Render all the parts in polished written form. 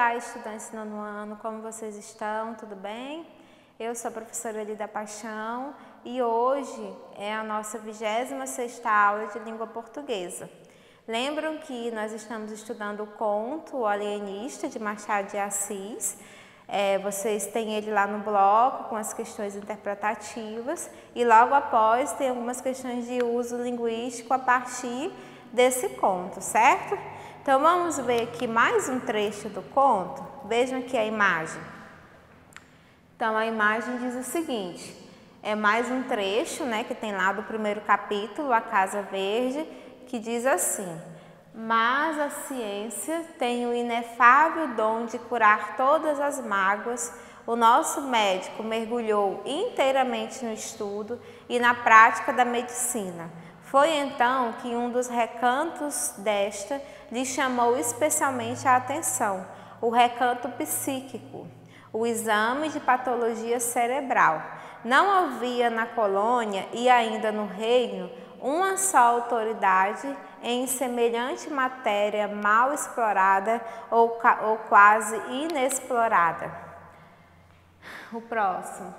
Olá, estudantes do nono ano, como vocês estão? Tudo bem? Eu sou a professora Elida Paixão e hoje é a nossa 26ª aula de língua portuguesa. Lembram que nós estamos estudando o conto O Alienista, de Machado de Assis. Vocês têm ele lá no bloco com as questões interpretativas e logo após tem algumas questões de uso linguístico a partir desse conto, certo? Então vamos ver aqui mais um trecho do conto. Vejam aqui a imagem. Então a imagem diz o seguinte, é mais um trecho, né, que tem lá do primeiro capítulo, A Casa Verde, que diz assim: mas a ciência tem o inefável dom de curar todas as mágoas. O nosso médico mergulhou inteiramente no estudo e na prática da medicina. Foi então que um dos recantos desta lhe chamou especialmente a atenção, o recanto psíquico, o exame de patologia cerebral. Não havia na colônia e ainda no reino uma só autoridade em semelhante matéria mal explorada ou quase inexplorada. O próximo.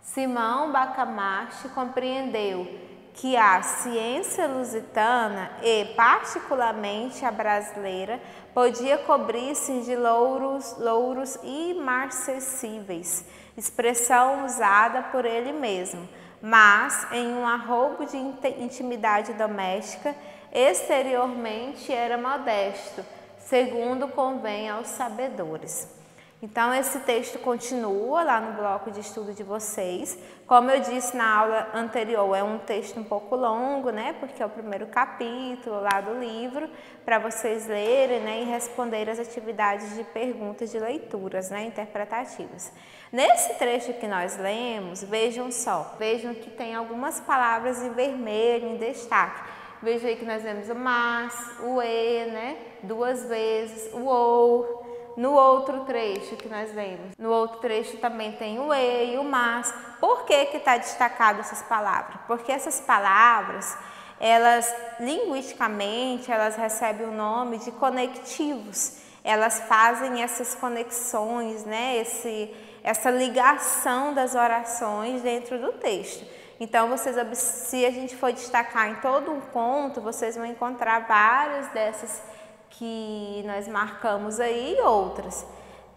Simão Bacamachte compreendeu que a ciência lusitana e, particularmente, a brasileira, podia cobrir-se de louros imarcessíveis, expressão usada por ele mesmo, mas, em um arrobo de intimidade doméstica, exteriormente era modesto, segundo convém aos sabedores. Então, esse texto continua lá no bloco de estudo de vocês. Como eu disse na aula anterior, é um texto um pouco longo, né? Porque é o primeiro capítulo lá do livro, para vocês lerem, né? E responder as atividades de perguntas de leituras, né? Interpretativas. Nesse trecho que nós lemos, vejam só, vejam que tem algumas palavras em vermelho, em destaque. Vejam aí que nós lemos o mas, o e, né? 2 vezes, o ou. No outro trecho que nós lemos, no outro trecho também tem o e e o mas. Por que está destacado essas palavras? Porque essas palavras, elas linguisticamente, elas recebem o nome de conectivos. Elas fazem essas conexões, né? Essa ligação das orações dentro do texto. Então, se a gente for destacar em todo um conto, vocês vão encontrar várias dessas que nós marcamos aí e outras.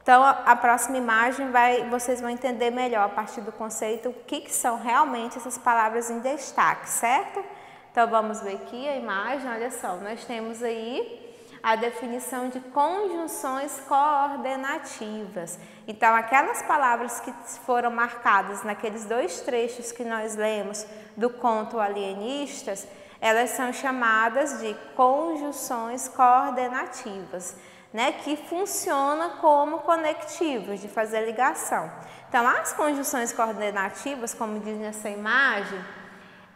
Então, a próxima imagem vocês vão entender melhor a partir do conceito o que são realmente essas palavras em destaque, certo? Então, vamos ver aqui a imagem, olha só, nós temos aí a definição de conjunções coordenativas. Então, aquelas palavras que foram marcadas naqueles 2 trechos que nós lemos do conto Alienistas, elas são chamadas de conjunções coordenativas, né, que funcionam como conectivos, de fazer ligação. Então, as conjunções coordenativas, como diz nessa imagem,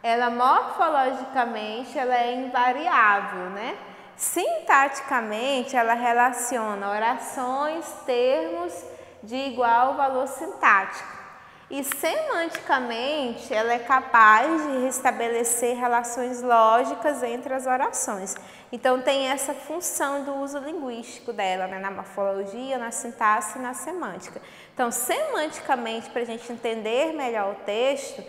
ela morfologicamente ela é invariável, né? Sintaticamente, ela relaciona orações, termos de igual valor sintático. E semanticamente, ela é capaz de restabelecer relações lógicas entre as orações. Então, tem essa função do uso linguístico dela, né? Na morfologia, na sintaxe e na semântica. Então, semanticamente, para a gente entender melhor o texto,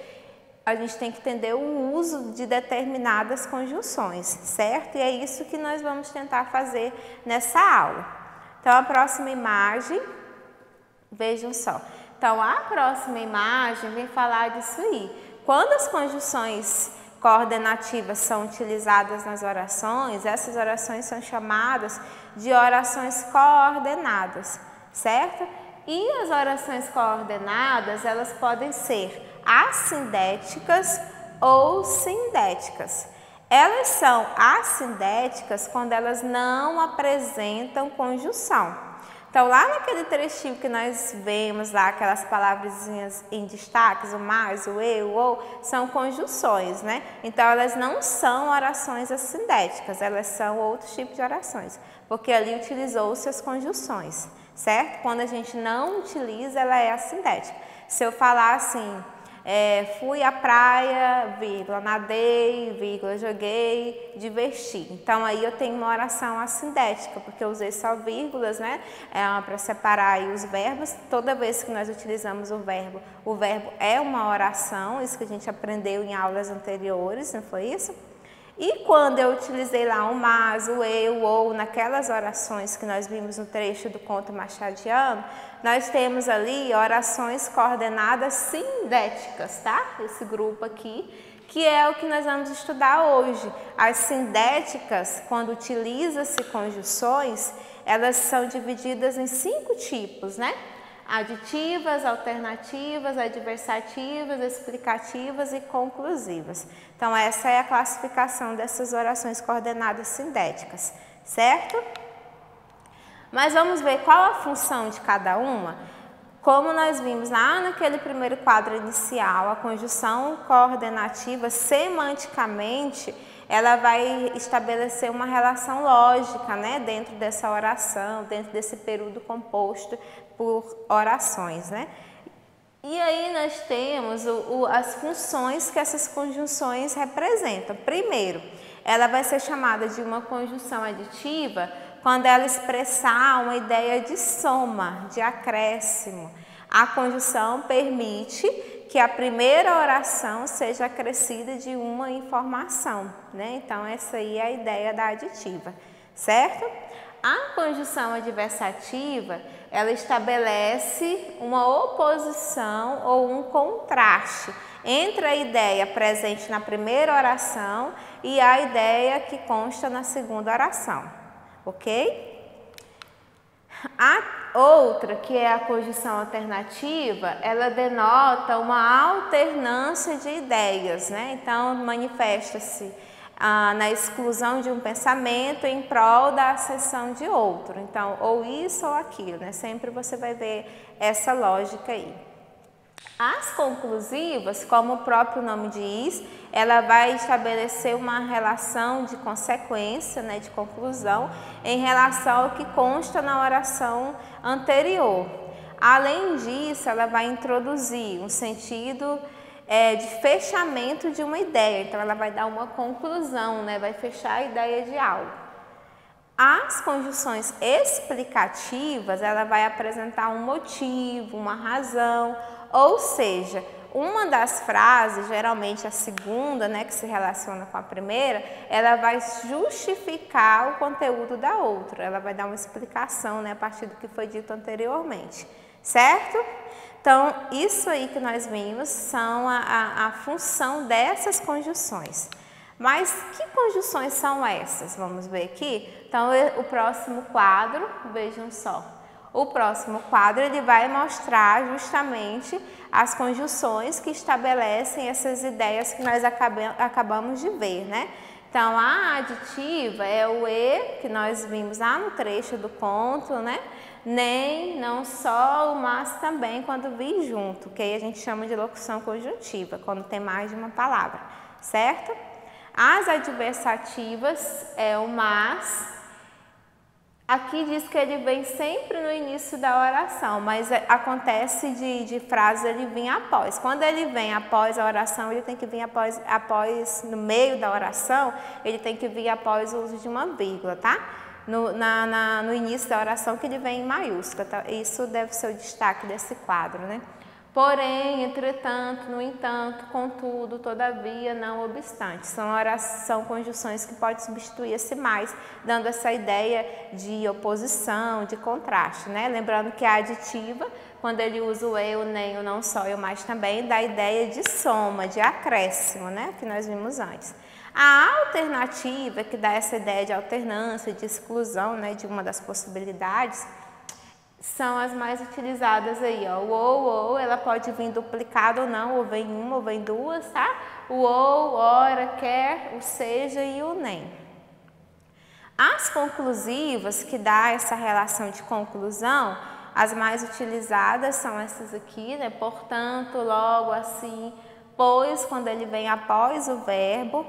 a gente tem que entender o uso de determinadas conjunções, certo? E é isso que nós vamos tentar fazer nessa aula. Então, a próxima imagem, vejam só. Então, a próxima imagem vem falar disso aí. Quando as conjunções coordenativas são utilizadas nas orações, essas orações são chamadas de orações coordenadas, certo? E as orações coordenadas, elas podem ser assindéticas ou sindéticas. Elas são assindéticas quando elas não apresentam conjunção. Então, lá naquele trechinho que nós vemos lá, aquelas palavrinhas em destaques, o mais, o e, o ou, são conjunções, né? Então, elas não são orações assindéticas, elas são outros tipos de orações, porque ali utilizou-se as conjunções, certo? Quando a gente não utiliza, ela é assindética. Se eu falar assim, Fui à praia, vírgula, nadei, vírgula, joguei, diverti. Então aí eu tenho uma oração assindética, porque eu usei só vírgulas, né, para separar aí os verbos. Toda vez que nós utilizamos o verbo é uma oração, isso que a gente aprendeu em aulas anteriores, não foi isso? E quando eu utilizei lá o mas, o eu, o ou, naquelas orações que nós vimos no trecho do conto machadiano, nós temos ali orações coordenadas sindéticas, tá? Esse grupo aqui, que é o que nós vamos estudar hoje. As sindéticas, quando utiliza-se conjunções, elas são divididas em 5 tipos, né? Aditivas, alternativas, adversativas, explicativas e conclusivas. Então, essa é a classificação dessas orações coordenadas sindéticas, certo? Mas vamos ver qual a função de cada uma. Como nós vimos lá naquele primeiro quadro inicial, a conjunção coordenativa, semanticamente, ela vai estabelecer uma relação lógica, né, dentro dessa oração, dentro desse período composto por orações, né? E aí nós temos as funções que essas conjunções representam. Primeiro, ela vai ser chamada de uma conjunção aditiva quando ela expressar uma ideia de soma, de acréscimo. A conjunção permite que a primeira oração seja acrescida de uma informação, né? Então, essa aí é a ideia da aditiva, certo? A conjunção adversativa, ela estabelece uma oposição ou um contraste entre a ideia presente na primeira oração e a ideia que consta na segunda oração, ok? A outra, que é a conjunção alternativa, ela denota uma alternância de ideias, né? Então, manifesta-se na exclusão de um pensamento em prol da acessão de outro. Então, ou isso ou aquilo, né? Sempre você vai ver essa lógica aí. As conclusivas, como o próprio nome diz, ela vai estabelecer uma relação de consequência, né, de conclusão, em relação ao que consta na oração anterior. Além disso, ela vai introduzir um sentido de fechamento de uma ideia. Então, ela vai dar uma conclusão, né, vai fechar a ideia de algo. As conjunções explicativas, ela vai apresentar um motivo, uma razão, ou seja, uma das frases, geralmente a segunda, né, que se relaciona com a primeira, ela vai justificar o conteúdo da outra, ela vai dar uma explicação, né, a partir do que foi dito anteriormente, certo? Então, isso aí que nós vimos são a função dessas conjunções. Mas que conjunções são essas? Vamos ver aqui? Então, o próximo quadro, vejam só. O próximo quadro ele vai mostrar justamente as conjunções que estabelecem essas ideias que nós acabamos de ver, né? Então, a aditiva é o e, que nós vimos lá no trecho do conto, né? Nem, não só, o mas também, quando vir junto, que aí a gente chama de locução conjuntiva, quando tem mais de uma palavra, certo? As adversativas é o mas. Aqui diz que ele vem sempre no início da oração, mas acontece de frase ele vir após. Quando ele vem após a oração, ele tem que vir após no meio da oração, ele tem que vir após o uso de uma vírgula, tá? No início da oração que ele vem em maiúscula, tá? Isso deve ser o destaque desse quadro, né? Porém, entretanto, no entanto, contudo, todavia, não obstante. São conjunções que podem substituir esse mais, dando essa ideia de oposição, de contraste, né? Lembrando que a aditiva, quando ele usa o eu, nem, o não só e o mais também, dá a ideia de soma, de acréscimo, né? Que nós vimos antes. A alternativa, que dá essa ideia de alternância, de exclusão, né? De uma das possibilidades, são as mais utilizadas aí, ó. O ou, ela pode vir duplicada ou não, ou vem uma, ou vem duas, tá? O ou, ora, quer, o seja e o nem. As conclusivas, que dá essa relação de conclusão, as mais utilizadas são essas aqui, né? Portanto, logo, assim, pois, quando ele vem após o verbo,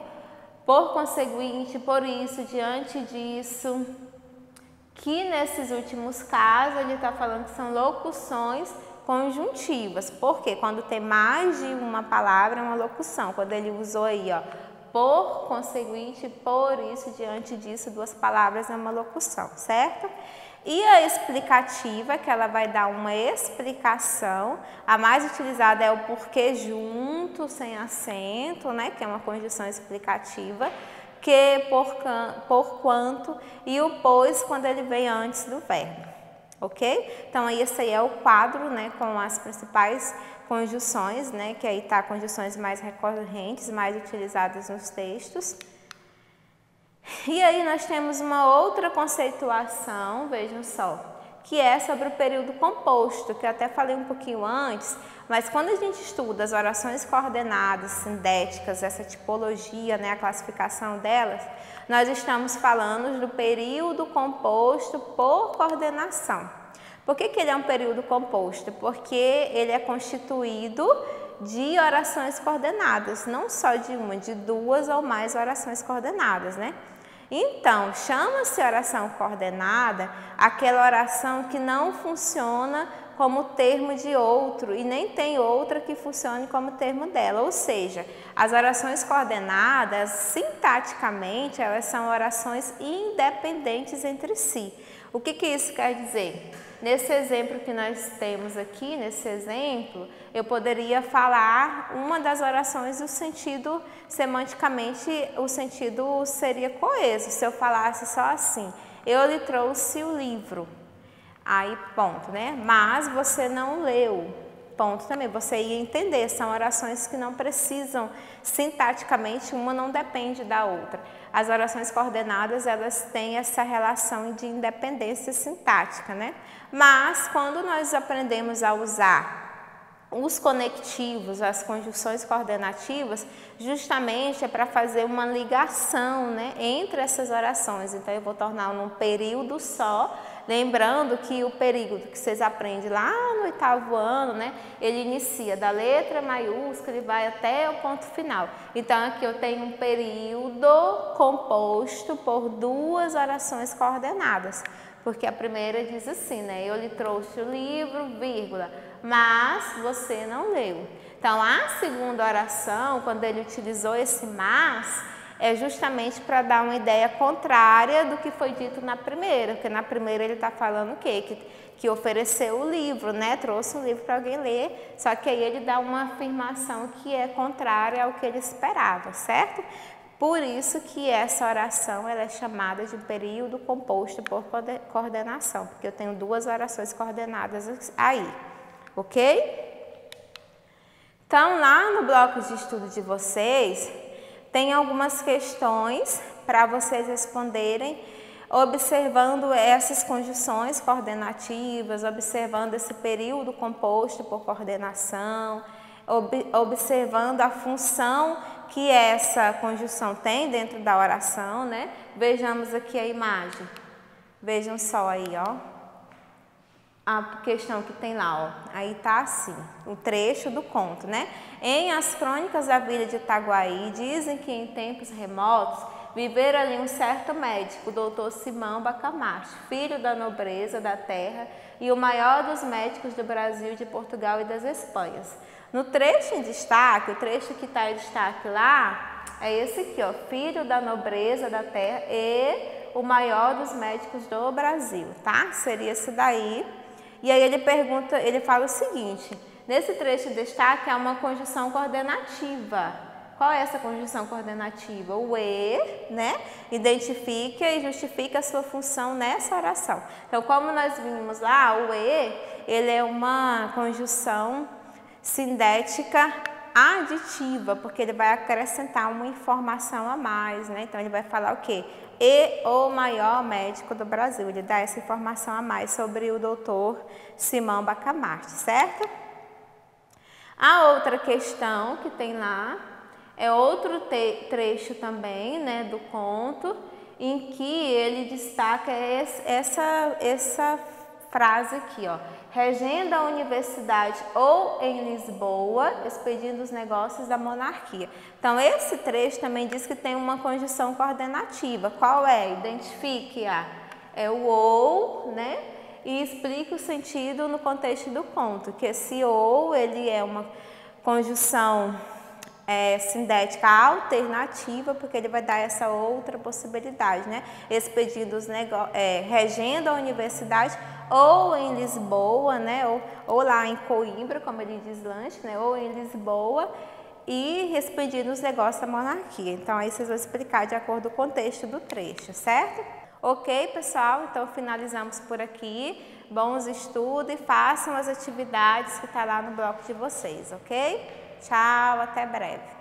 por conseguinte, por isso, diante disso, que nesses últimos casos ele está falando que são locuções conjuntivas. Porque quando tem mais de uma palavra é uma locução. Quando ele usou aí, ó, por conseguinte, por isso, diante disso, duas palavras é uma locução, certo? E a explicativa, que ela vai dar uma explicação, a mais utilizada é o porquê junto, sem acento, né, que é uma conjunção explicativa, que, por quanto, e o pois quando ele vem antes do verbo, ok? Então, esse aí é o quadro, né, com as principais conjunções, né, que aí tá conjunções mais recorrentes, mais utilizadas nos textos. E aí nós temos uma outra conceituação, vejam só, que é sobre o período composto, que eu até falei um pouquinho antes, mas quando a gente estuda as orações coordenadas, sindéticas, essa tipologia, né, a classificação delas, nós estamos falando do período composto por coordenação. Por que ele é um período composto? Porque ele é constituído de orações coordenadas, não só de uma, de duas ou mais orações coordenadas, né? Então, chama-se oração coordenada aquela oração que não funciona como termo de outro e nem tem outra que funcione como termo dela. Ou seja, as orações coordenadas, sintaticamente, elas são orações independentes entre si. O que isso quer dizer? Nesse exemplo que nós temos aqui, nesse exemplo, eu poderia falar uma das orações do sentido, semanticamente, o sentido seria coeso. Se eu falasse só assim, eu lhe trouxe o livro, aí ponto, né? Mas você não leu, ponto também, você ia entender. São orações que não precisam, sintaticamente, uma não depende da outra. As orações coordenadas, elas têm essa relação de independência sintática, né? Mas, quando nós aprendemos a usar os conectivos, as conjunções coordenativas, justamente é para fazer uma ligação, né, entre essas orações. Então, eu vou tornar num período só, lembrando que o período que vocês aprendem lá no 8º ano, né, ele inicia da letra maiúscula e vai até o ponto final. Então, aqui eu tenho um período composto por duas orações coordenadas. Porque a primeira diz assim, né, eu lhe trouxe o livro, vírgula, mas você não leu. Então, a segunda oração, quando ele utilizou esse mas, é justamente para dar uma ideia contrária do que foi dito na primeira, porque na primeira ele está falando o quê? Que ofereceu o livro, né? Trouxe um livro para alguém ler, só que aí ele dá uma afirmação que é contrária ao que ele esperava, certo? Por isso que essa oração ela é chamada de período composto por coordenação, porque eu tenho duas orações coordenadas aí, ok? Então, lá no bloco de estudo de vocês, tem algumas questões para vocês responderem, observando essas conjunções coordenativas, observando esse período composto por coordenação, observando a função que essa conjunção tem dentro da oração, né? Vejamos aqui a imagem. Vejam só aí, ó. A questão que tem lá, ó. Aí tá assim, o trecho do conto, né? Em As Crônicas da Vila de Itaguaí, dizem que em tempos remotos vivera ali um certo médico, o doutor Simão Bacamarte, filho da nobreza da terra e o maior dos médicos do Brasil, de Portugal e das Espanhas. No trecho em destaque, o trecho que está em destaque lá, é esse aqui, ó, filho da nobreza da terra e o maior dos médicos do Brasil, tá? Seria esse daí. E aí ele pergunta, ele fala o seguinte, nesse trecho de destaque há uma conjunção coordenativa. Qual é essa conjunção coordenativa? O e, né? Identifica e justifica a sua função nessa oração. Então, como nós vimos lá, o e, ele é uma conjunção sindética aditiva, porque ele vai acrescentar uma informação a mais, né? Então, ele vai falar o quê? E o maior médico do Brasil. Ele dá essa informação a mais sobre o doutor Simão Bacamarte, certo? A outra questão que tem lá é outro trecho também, né, do conto, em que ele destaca essa frase aqui, ó. Regendo a universidade ou em Lisboa, expedindo os negócios da monarquia. Então, esse trecho também diz que tem uma conjunção coordenativa. Qual é? Identifique-a. É o ou, né? e explique o sentido no contexto do conto, que esse ou ele é uma conjunção sindética alternativa, porque ele vai dar essa outra possibilidade, né? Expedindo os regendo a universidade ou em Lisboa, né? Ou lá em Coimbra, como ele diz lanche, né? Ou em Lisboa, e expedindo os negócios da monarquia. Então aí vocês vão explicar de acordo com o contexto do trecho, certo? Ok, pessoal? Então finalizamos por aqui. Bons estudos e façam as atividades que está lá no bloco de vocês, ok? Tchau, até breve.